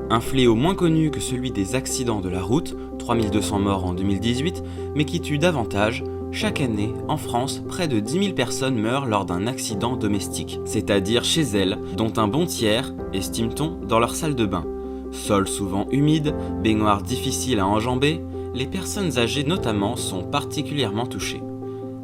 Un fléau moins connu que celui des accidents de la route, 3200 morts en 2018, mais qui tue davantage. Chaque année, en France, près de 10 000 personnes meurent lors d'un accident domestique, c'est-à-dire chez elles, dont un bon tiers, estime-t-on, dans leur salle de bain. Sol souvent humide, baignoire difficile à enjamber, les personnes âgées notamment sont particulièrement touchées.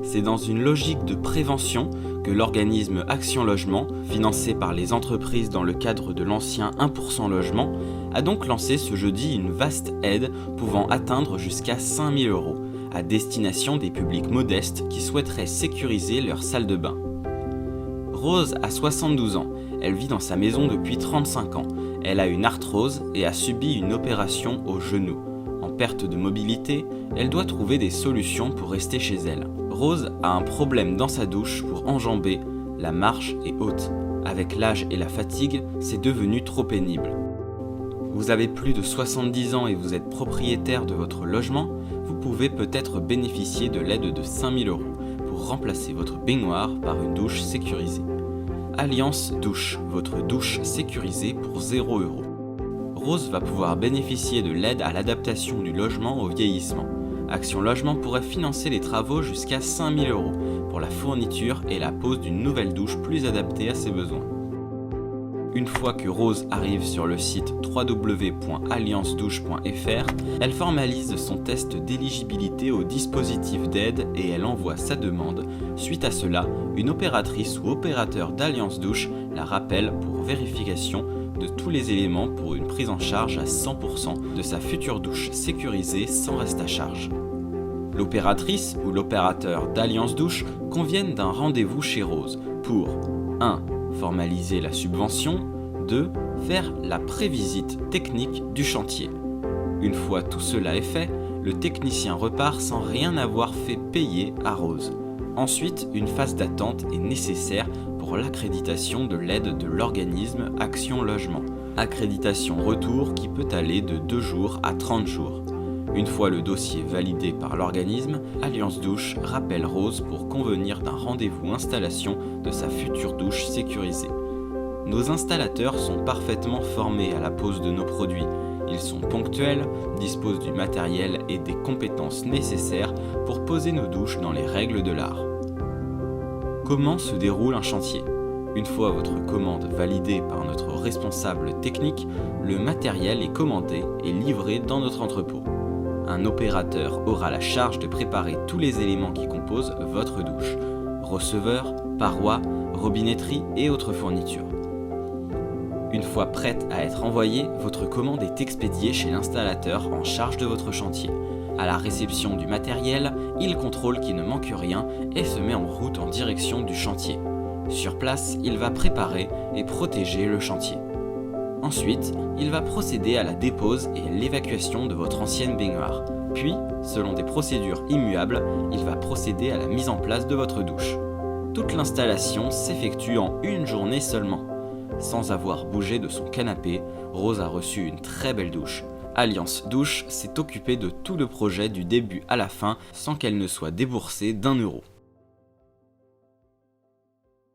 C'est dans une logique de prévention que l'organisme Action Logement, financé par les entreprises dans le cadre de l'ancien 1% logement, a donc lancé ce jeudi une vaste aide pouvant atteindre jusqu'à 5 000 € à destination des publics modestes qui souhaiteraient sécuriser leur salle de bain. Rose a 72 ans, elle vit dans sa maison depuis 35 ans, elle a une arthrose et a subi une opération au genou. En perte de mobilité, elle doit trouver des solutions pour rester chez elle. Rose a un problème dans sa douche pour enjamber, la marche est haute. Avec l'âge et la fatigue, c'est devenu trop pénible. Vous avez plus de 70 ans et vous êtes propriétaire de votre logement, vous pouvez peut-être bénéficier de l'aide de 5 000 € pour remplacer votre baignoire par une douche sécurisée. Alliance Douche, votre douche sécurisée pour 0 €. Rose va pouvoir bénéficier de l'aide à l'adaptation du logement au vieillissement. Action Logement pourrait financer les travaux jusqu'à 5 000 € pour la fourniture et la pose d'une nouvelle douche plus adaptée à ses besoins. Une fois que Rose arrive sur le site www.alliancedouche.fr, elle formalise son test d'éligibilité au dispositif d'aide et elle envoie sa demande. Suite à cela, une opératrice ou opérateur d'Alliance Douche la rappelle pour vérification de tous les éléments pour une prise en charge à 100% de sa future douche sécurisée sans reste à charge. L'opératrice ou l'opérateur d'Alliance Douche conviennent d'un rendez-vous chez Rose pour 1. Formaliser la subvention, 2. Faire la prévisite technique du chantier. Une fois tout cela est fait, le technicien repart sans rien avoir fait payer à Rose. Ensuite, une phase d'attente est nécessaire pour l'accréditation de l'aide de l'organisme Action Logement. Accréditation retour qui peut aller de 2 jours à 30 jours. Une fois le dossier validé par l'organisme, Alliance Douche rappelle Rose pour convenir d'un rendez-vous installation de sa future douche sécurisée. Nos installateurs sont parfaitement formés à la pose de nos produits. Ils sont ponctuels, disposent du matériel et des compétences nécessaires pour poser nos douches dans les règles de l'art. Comment se déroule un chantier ? Une fois votre commande validée par notre responsable technique, le matériel est commandé et livré dans notre entrepôt. Un opérateur aura la charge de préparer tous les éléments qui composent votre douche, receveur, parois, robinetterie et autres fournitures. Une fois prête à être envoyée, votre commande est expédiée chez l'installateur en charge de votre chantier. À la réception du matériel, il contrôle qu'il ne manque rien et se met en route en direction du chantier. Sur place, il va préparer et protéger le chantier. Ensuite, il va procéder à la dépose et à l'évacuation de votre ancienne baignoire. Puis, selon des procédures immuables, il va procéder à la mise en place de votre douche. Toute l'installation s'effectue en une journée seulement. Sans avoir bougé de son canapé, Rose a reçu une très belle douche. Alliance Douche s'est occupée de tout le projet du début à la fin sans qu'elle ne soit déboursée d'1 €.